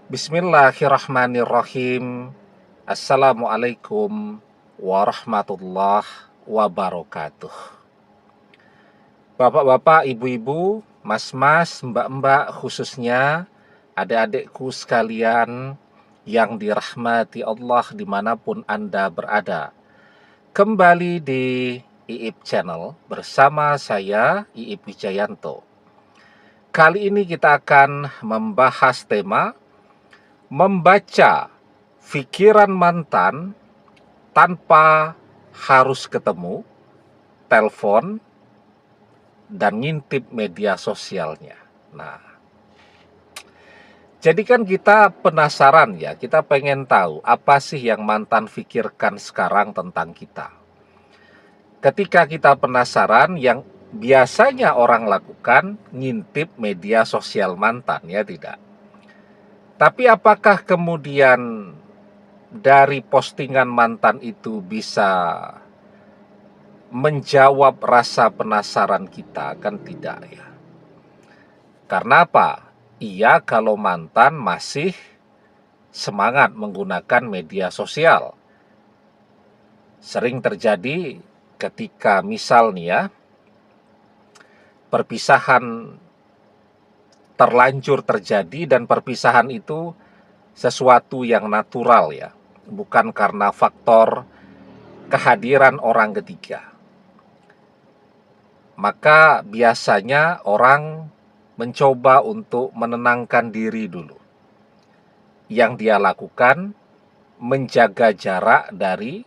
Bismillahirrahmanirrahim. Assalamualaikum warahmatullahi wabarakatuh. Bapak-bapak, ibu-ibu, mas-mas, mbak-mbak, khususnya adik-adikku sekalian yang dirahmati Allah dimanapun Anda berada. Kembali di IIP Channel bersama saya, IIP Wijayanto. Kali ini kita akan membahas tema membaca pikiran mantan tanpa harus ketemu, telepon, dan ngintip media sosialnya. Nah, jadi kan kita penasaran ya, kita pengen tahu apa sih yang mantan pikirkan sekarang tentang kita. Ketika kita penasaran, yang biasanya orang lakukan ngintip media sosial mantan, ya tidak? Tapi apakah kemudian dari postingan mantan itu bisa menjawab rasa penasaran kita? Kan tidak ya. Karena apa? Iya, kalau mantan masih semangat menggunakan media sosial. Sering terjadi ketika misalnya perpisahan terlanjur terjadi dan perpisahan itu sesuatu yang natural ya, bukan karena faktor kehadiran orang ketiga. Maka biasanya orang mencoba untuk menenangkan diri dulu. Yang dia lakukan menjaga jarak dari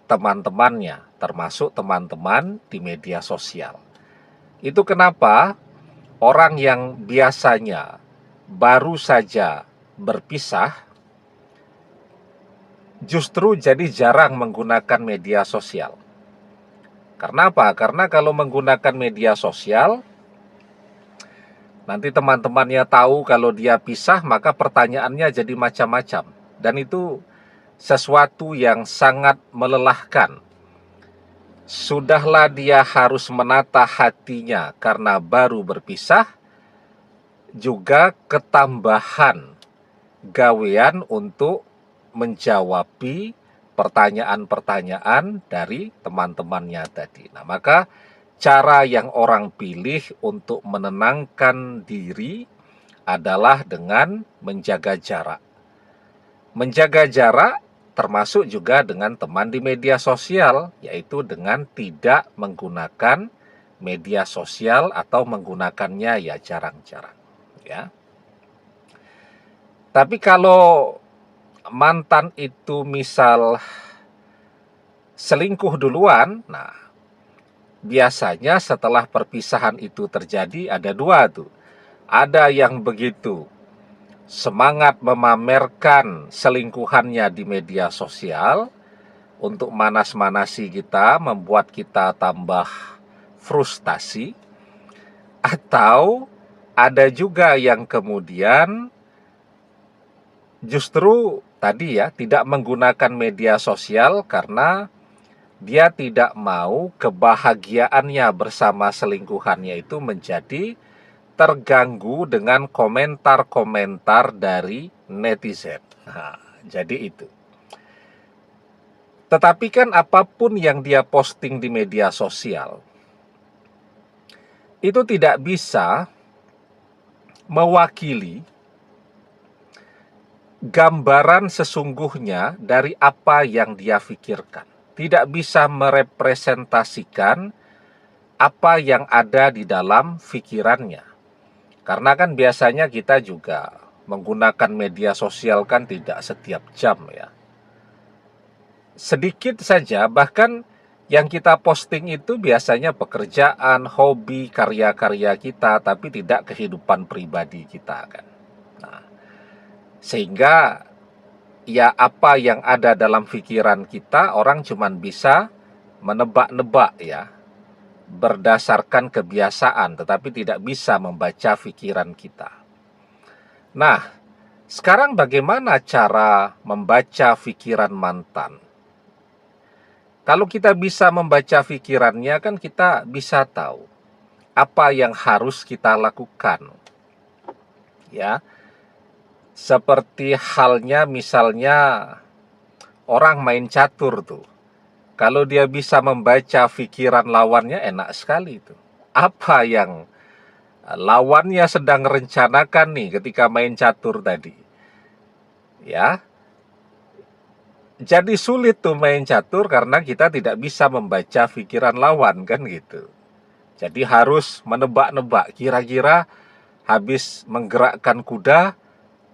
teman-temannya, termasuk teman-teman di media sosial. Itu kenapa orang yang biasanya baru saja berpisah justru jadi jarang menggunakan media sosial. Karena apa? Karena kalau menggunakan media sosial, nanti teman-temannya tahu kalau dia pisah, maka pertanyaannya jadi macam-macam. Dan itu sesuatu yang sangat melelahkan. Sudahlah dia harus menata hatinya karena baru berpisah, juga ketambahan gawean untuk menjawabi pertanyaan-pertanyaan dari teman-temannya tadi. Nah, maka cara yang orang pilih untuk menenangkan diri adalah dengan menjaga jarak. Menjaga jarak termasuk juga dengan teman di media sosial, yaitu dengan tidak menggunakan media sosial atau menggunakannya ya jarang-jarang, ya. Tapi kalau mantan itu misal selingkuh duluan, nah biasanya setelah perpisahan itu terjadi ada dua tuh. Ada yang begitu semangat memamerkan selingkuhannya di media sosial untuk manas-manasi kita, membuat kita tambah frustasi. Atau ada juga yang kemudian justru tadi ya tidak menggunakan media sosial karena dia tidak mau kebahagiaannya bersama selingkuhannya itu menjadi terganggu dengan komentar-komentar dari netizen. Nah, jadi itu. Tetapi kan apapun yang dia posting di media sosial, itu tidak bisa mewakili gambaran sesungguhnya dari apa yang dia pikirkan. Tidak bisa merepresentasikan apa yang ada di dalam pikirannya. Karena kan biasanya kita juga menggunakan media sosial kan tidak setiap jam ya. Sedikit saja, bahkan yang kita posting itu biasanya pekerjaan, hobi, karya-karya kita, tapi tidak kehidupan pribadi kita kan. Nah, sehingga ya apa yang ada dalam pikiran kita orang cuman bisa menebak-nebak ya, berdasarkan kebiasaan, tetapi tidak bisa membaca pikiran kita. Nah, sekarang bagaimana cara membaca pikiran mantan? Kalau kita bisa membaca pikirannya kan kita bisa tahu apa yang harus kita lakukan. Ya. Seperti halnya misalnya orang main catur tuh. Kalau dia bisa membaca pikiran lawannya, enak sekali itu. Apa yang lawannya sedang rencanakan nih ketika main catur tadi? Ya, jadi sulit tuh main catur karena kita tidak bisa membaca pikiran lawan kan gitu. Jadi harus menebak-nebak kira-kira habis menggerakkan kuda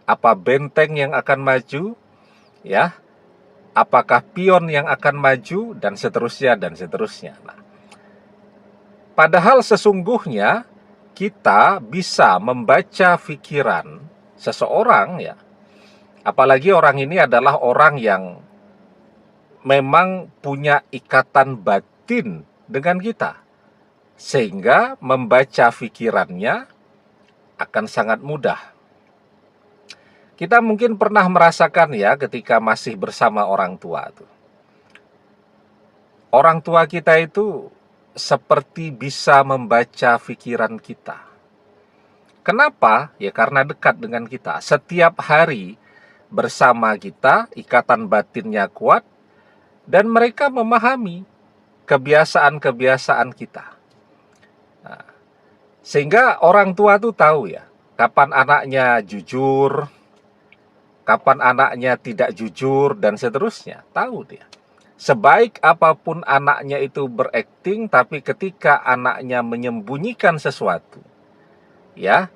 apa benteng yang akan maju, ya, apakah pion yang akan maju, dan seterusnya dan seterusnya. Nah, padahal sesungguhnya kita bisa membaca pikiran seseorang, ya. Apalagi orang ini adalah orang yang memang punya ikatan batin dengan kita, sehingga membaca pikirannya akan sangat mudah. Kita mungkin pernah merasakan ya ketika masih bersama orang tua tuh. Orang tua kita itu seperti bisa membaca pikiran kita. Kenapa? Ya karena dekat dengan kita. Setiap hari bersama kita, ikatan batinnya kuat, dan mereka memahami kebiasaan-kebiasaan kita. Nah, sehingga orang tua tuh tahu ya, kapan anaknya jujur, kapan anaknya tidak jujur, dan seterusnya. Tahu dia. Sebaik apapun anaknya itu berakting, tapi ketika anaknya menyembunyikan sesuatu, ya,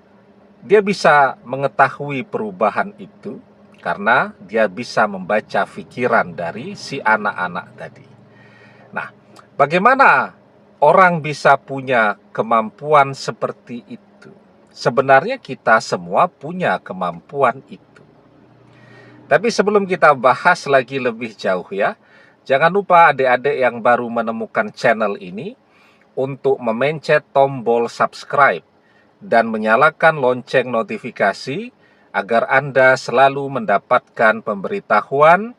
dia bisa mengetahui perubahan itu karena dia bisa membaca pikiran dari si anak-anak tadi. Nah, bagaimana orang bisa punya kemampuan seperti itu? Sebenarnya kita semua punya kemampuan itu. Tapi sebelum kita bahas lagi lebih jauh ya, jangan lupa adik-adik yang baru menemukan channel ini untuk memencet tombol subscribe dan menyalakan lonceng notifikasi agar Anda selalu mendapatkan pemberitahuan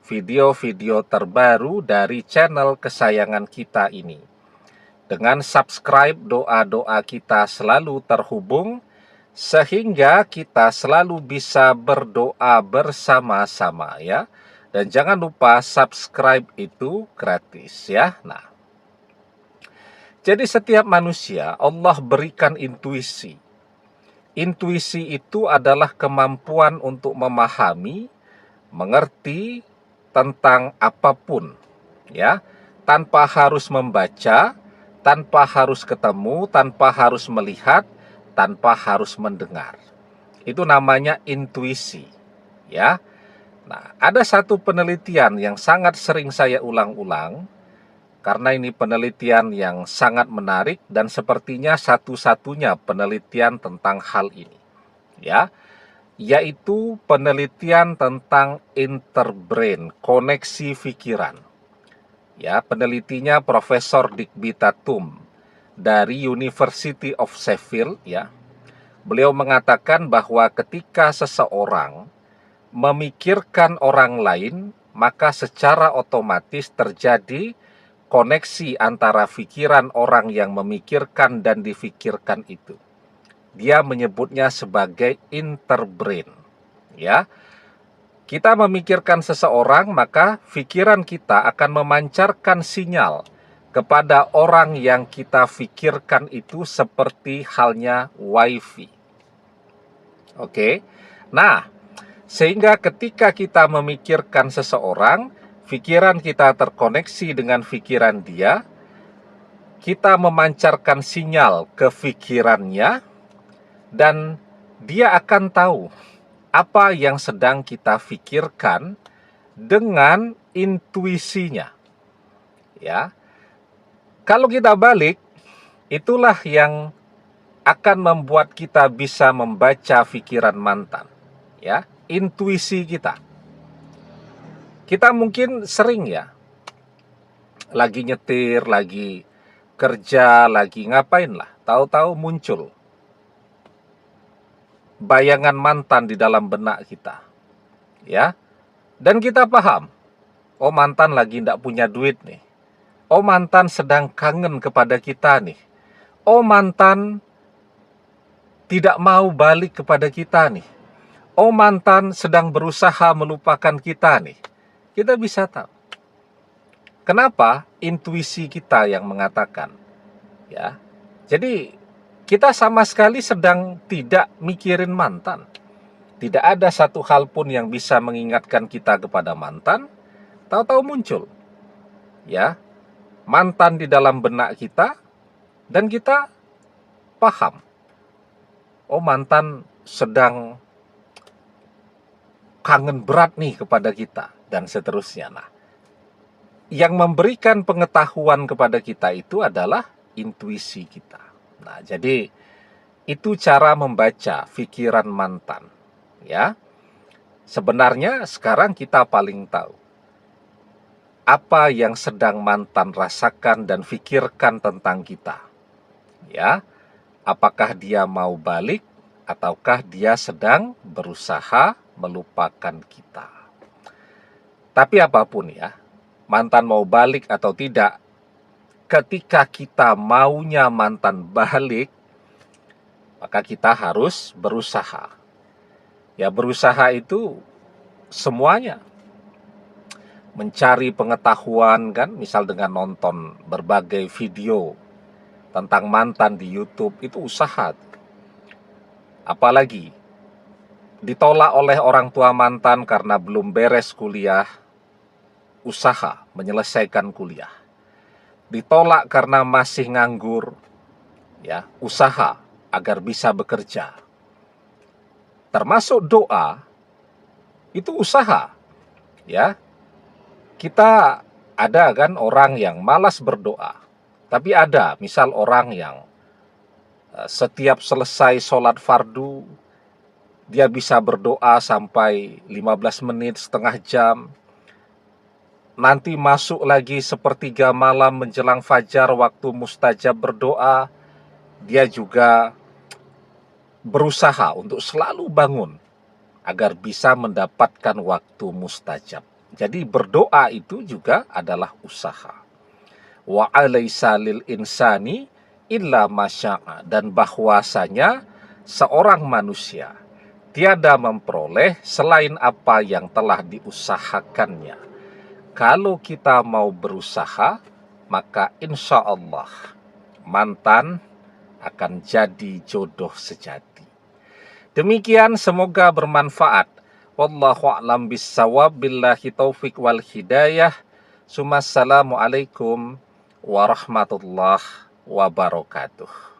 video-video terbaru dari channel kesayangan kita ini. Dengan subscribe, doa-doa kita selalu terhubung sehingga kita selalu bisa berdoa bersama-sama ya. Dan jangan lupa subscribe itu gratis ya. Nah, jadi setiap manusia Allah berikan intuisi. Intuisi itu adalah kemampuan untuk memahami, mengerti tentang apapun ya, tanpa harus membaca, tanpa harus ketemu, tanpa harus melihat, tanpa harus mendengar. Itu namanya intuisi, ya. Nah, ada satu penelitian yang sangat sering saya ulang-ulang, karena ini penelitian yang sangat menarik dan sepertinya satu-satunya penelitian tentang hal ini, ya, yaitu penelitian tentang interbrain, koneksi pikiran. Ya, penelitinya Profesor Digby Tatum dari University of Sheffield ya. Beliau mengatakan bahwa ketika seseorang memikirkan orang lain, maka secara otomatis terjadi koneksi antara pikiran orang yang memikirkan dan difikirkan itu. Dia menyebutnya sebagai interbrain. Ya. Kita memikirkan seseorang, maka pikiran kita akan memancarkan sinyal kepada orang yang kita pikirkan itu seperti halnya wifi. Oke. Nah, sehingga ketika kita memikirkan seseorang, pikiran kita terkoneksi dengan pikiran dia, kita memancarkan sinyal ke pikirannya, dan dia akan tahu apa yang sedang kita pikirkan dengan intuisinya. Ya. Kalau kita balik, itulah yang akan membuat kita bisa membaca pikiran mantan. Ya, intuisi kita. Kita mungkin sering ya, lagi nyetir, lagi kerja, lagi ngapain lah, tahu-tahu muncul bayangan mantan di dalam benak kita. Ya. Dan kita paham, oh mantan lagi tidak punya duit nih. Oh mantan sedang kangen kepada kita nih. Oh mantan tidak mau balik kepada kita nih. oh mantan sedang berusaha melupakan kita nih, kita bisa tahu. Kenapa? Intuisi kita yang mengatakan, ya. Jadi kita sama sekali sedang tidak mikirin mantan. Tidak ada satu hal pun yang bisa mengingatkan kita kepada mantan, tahu-tahu muncul. Ya, mantan di dalam benak kita dan kita paham. Oh, mantan sedang kangen berat nih kepada kita dan seterusnya. Nah, yang memberikan pengetahuan kepada kita itu adalah intuisi kita. Nah, jadi itu cara membaca pikiran mantan, ya. Sebenarnya sekarang kita paling tahu apa yang sedang mantan rasakan dan pikirkan tentang kita. Ya, apakah dia mau balik ataukah dia sedang berusaha melupakan kita. Tapi apapun ya, mantan mau balik atau tidak, ketika kita maunya mantan balik, maka kita harus berusaha. Ya, berusaha itu semuanya. Mencari pengetahuan kan, misal dengan nonton berbagai video tentang mantan di YouTube, itu usaha. Apalagi ditolak oleh orang tua mantan karena belum beres kuliah, usaha menyelesaikan kuliah. Ditolak karena masih nganggur, ya, usaha agar bisa bekerja. Termasuk doa, itu usaha, ya. Kita ada kan orang yang malas berdoa, tapi ada misal orang yang setiap selesai sholat fardu, dia bisa berdoa sampai 15 menit, setengah jam. Nanti masuk lagi sepertiga malam menjelang fajar, waktu mustajab berdoa, dia juga berusaha untuk selalu bangun agar bisa mendapatkan waktu mustajab. Jadi berdoa itu juga adalah usaha. Wa alaysa lil insani illa masya'a, dan bahwasanya seorang manusia tiada memperoleh selain apa yang telah diusahakannya. Kalau kita mau berusaha, maka insya Allah mantan akan jadi jodoh sejati. Demikian, semoga bermanfaat. Wallahu a'lam bissawab, billahi taufik wal hidayah. Assalamualaikum warahmatullahi wabarakatuh.